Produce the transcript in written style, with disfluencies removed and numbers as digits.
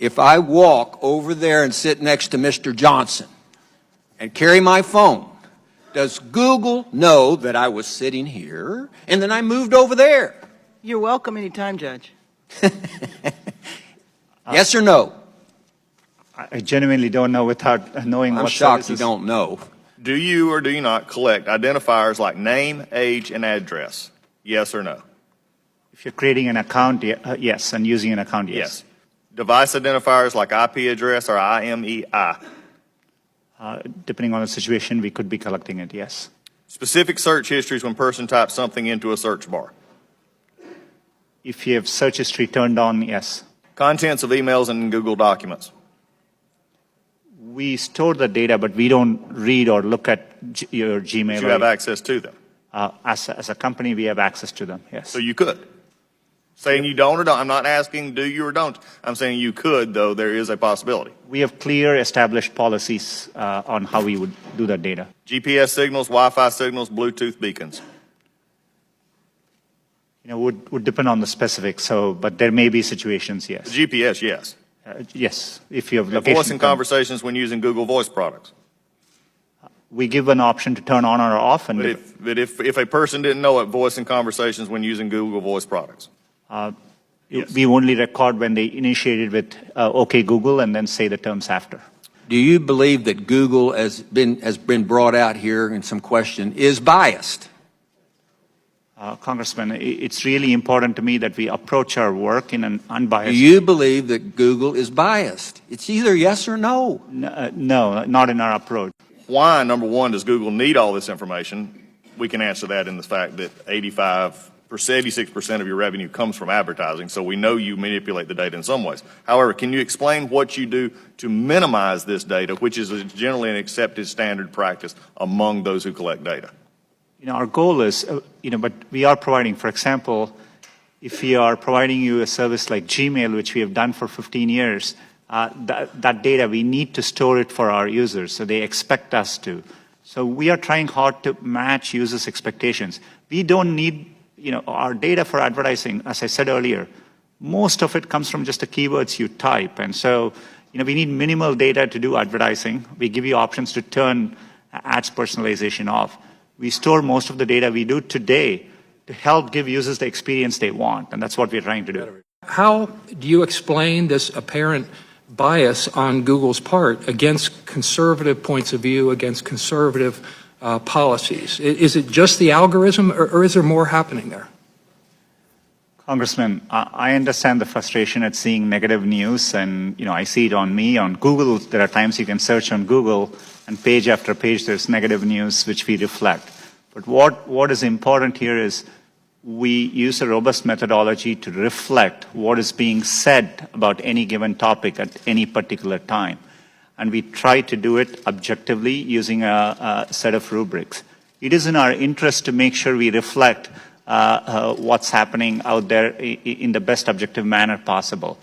if I walk over there and sit next to Mr. Johnson and carry my phone, does Google know that I was sitting here and then I moved over there? You're welcome anytime, Judge. Yes or no? I genuinely don't know without knowing I'm what shocked services. you don't know. Do you or do you not collect identifiers like name, age, and address? Yes or no? If you're creating an account, yes, and using an account, yes. Device identifiers like IP address or IMEI? Depending on the situation, we could be collecting it, yes. Specific search histories when person types something into a search bar? If you have search history turned on, yes. Contents of emails and Google Documents? We store the data, but we don't read or look at your Gmail. But you have access to them? As a company, we have access to them, yes. So you could? Saying you don't or don't. I'm not asking do you or don't. I'm saying you could, though there is a possibility. We have clear established policies on how we would do that data. GPS signals, Wi-Fi signals, Bluetooth beacons? You know, would depend on the specifics, but there may be situations, yes. GPS, yes. Yes, if you have And location. voice and conversations when using Google Voice products? We give an option to turn on or off. And But if a person didn't know it, voice and conversations when using Google Voice products? Yes. We only record when they initiated with OK Google and then say the terms after. Do you believe that Google has been brought out here in some question is biased? Congressman, it's really important to me that we approach our work in an unbiased. Do you believe that Google is biased? It's either yes or no. No, not in our approach. Why, number one, does Google need all this information? We can answer that in the fact that 86% of your revenue comes from advertising, so we know you manipulate the data in some ways. However, can you explain what you do to minimize this data, which is generally an accepted standard practice among those who collect data? You know, our goal is, but we are providing, for example, if we are providing you a service like Gmail, which we have done for 15 years, that data, we need to store it for our users, so they expect us to. So we are trying hard to match users' expectations. We don't need, our data for advertising, as I said earlier, most of it comes from just the keywords you type. And so, we need minimal data to do advertising. We give you options to turn ads personalization off. We store most of the data we do today to help give users the experience they want, and that's what we're trying to do. How do you explain this apparent bias on Google's part against conservative points of view, against conservative policies? Is it just the algorithm, or is there more happening there? Congressman, I understand the frustration at seeing negative news, and I see it on me. On Google, there are times you can search on Google, and page after page there's negative news which we reflect. But what is important here is we use a robust methodology to reflect what is being said about any given topic at any particular time. And we try to do it objectively using a set of rubrics. It is in our interest to make sure we reflect what's happening out there in the best objective manner possible.